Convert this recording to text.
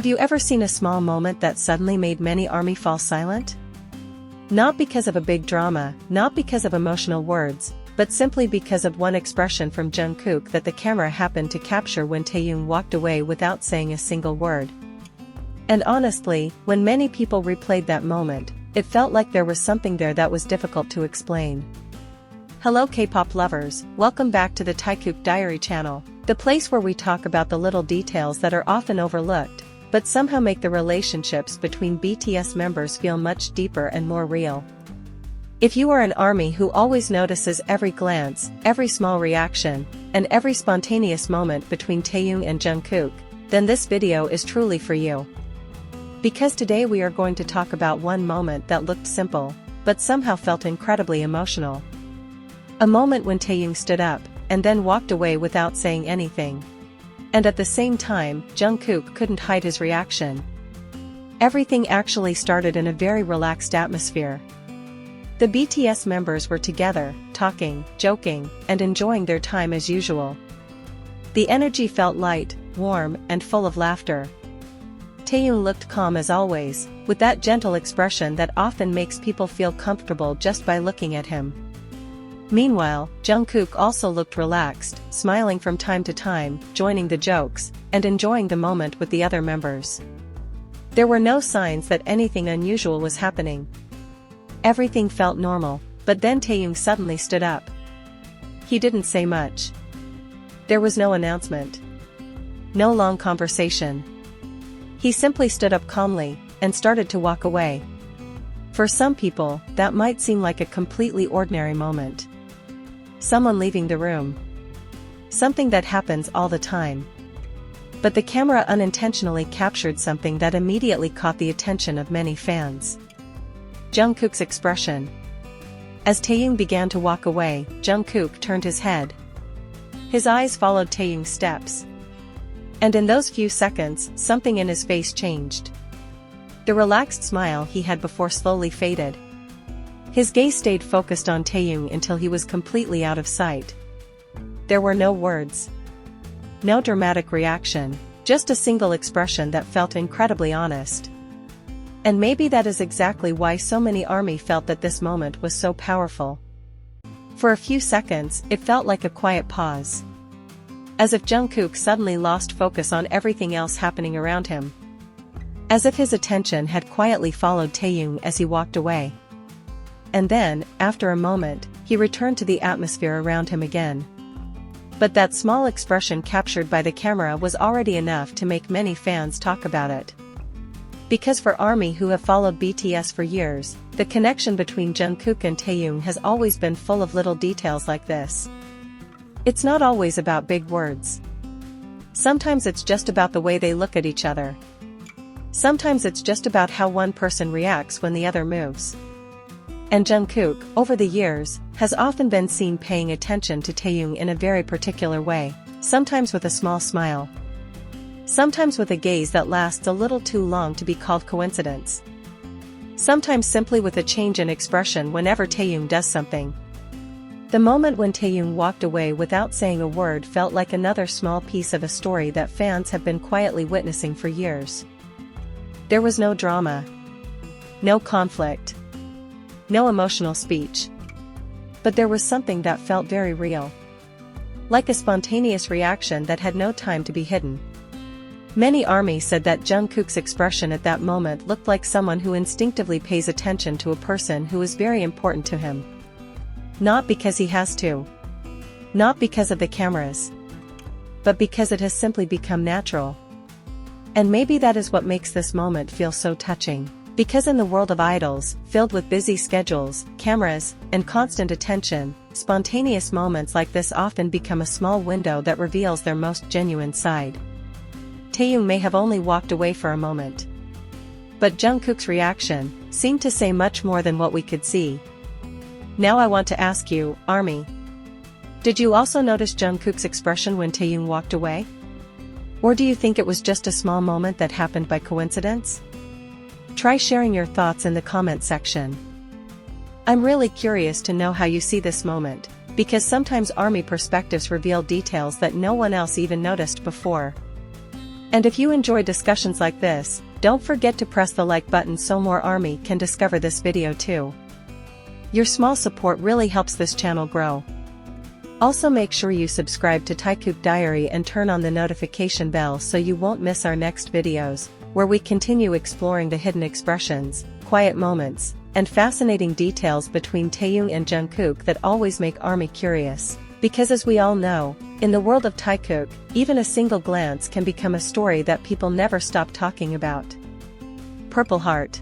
Have you ever seen a small moment that suddenly made many ARMY fall silent? Not because of a big drama, not because of emotional words, but simply because of one expression from Jungkook that the camera happened to capture when Taehyung walked away without saying a single word. And honestly, when many people replayed that moment, it felt like there was something there that was difficult to explain. Hello K-pop lovers, welcome back to the Taekook Diary channel, the place where we talk about the little details that are often overlooked, but somehow make the relationships between BTS members feel much deeper and more real. If you are an ARMY who always notices every glance, every small reaction, and every spontaneous moment between Taehyung and Jungkook, then this video is truly for you. Because today we are going to talk about one moment that looked simple, but somehow felt incredibly emotional. A moment when Taehyung stood up, and then walked away without saying anything. And at the same time, Jungkook couldn't hide his reaction. Everything actually started in a very relaxed atmosphere. The BTS members were together, talking, joking, and enjoying their time as usual. The energy felt light, warm, and full of laughter. Taehyung looked calm as always, with that gentle expression that often makes people feel comfortable just by looking at him. Meanwhile, Jungkook also looked relaxed, smiling from time to time, joining the jokes, and enjoying the moment with the other members. There were no signs that anything unusual was happening. Everything felt normal, but then Taehyung suddenly stood up. He didn't say much. There was no announcement. No long conversation. He simply stood up calmly, and started to walk away. For some people, that might seem like a completely ordinary moment. Someone leaving the room. Something that happens all the time. But the camera unintentionally captured something that immediately caught the attention of many fans. Jungkook's expression. As Taehyung began to walk away, Jungkook turned his head. His eyes followed Taehyung's steps. And in those few seconds, something in his face changed. The relaxed smile he had before slowly faded. His gaze stayed focused on Taehyung until he was completely out of sight. There were no words. No dramatic reaction, just a single expression that felt incredibly honest. And maybe that is exactly why so many ARMY felt that this moment was so powerful. For a few seconds, it felt like a quiet pause. As if Jungkook suddenly lost focus on everything else happening around him. As if his attention had quietly followed Taehyung as he walked away. And then, after a moment, he returned to the atmosphere around him again. But that small expression captured by the camera was already enough to make many fans talk about it. Because for ARMY who have followed BTS for years, the connection between Jungkook and Taehyung has always been full of little details like this. It's not always about big words. Sometimes it's just about the way they look at each other. Sometimes it's just about how one person reacts when the other moves. And Jungkook, over the years, has often been seen paying attention to Taehyung in a very particular way, sometimes with a small smile. Sometimes with a gaze that lasts a little too long to be called coincidence. Sometimes simply with a change in expression whenever Taehyung does something. The moment when Taehyung walked away without saying a word felt like another small piece of a story that fans have been quietly witnessing for years. There was no drama. No conflict. No emotional speech. But there was something that felt very real. Like a spontaneous reaction that had no time to be hidden. Many ARMY said that Jungkook's expression at that moment looked like someone who instinctively pays attention to a person who is very important to him. Not because he has to. Not because of the cameras. But because it has simply become natural. And maybe that is what makes this moment feel so touching. Because in the world of idols, filled with busy schedules, cameras, and constant attention, spontaneous moments like this often become a small window that reveals their most genuine side. Taehyung may have only walked away for a moment. But Jungkook's reaction seemed to say much more than what we could see. Now I want to ask you, ARMY. Did you also notice Jungkook's expression when Taehyung walked away? Or do you think it was just a small moment that happened by coincidence? Try sharing your thoughts in the comment section. I'm really curious to know how you see this moment, because sometimes ARMY perspectives reveal details that no one else even noticed before. And if you enjoy discussions like this, don't forget to press the like button so more ARMY can discover this video too. Your small support really helps this channel grow. Also make sure you subscribe to Taekook Diary and turn on the notification bell so you won't miss our next videos, where we continue exploring the hidden expressions, quiet moments, and fascinating details between Taehyung and Jungkook that always make ARMY curious. Because as we all know, in the world of Taekook, even a single glance can become a story that people never stop talking about. Purple Heart.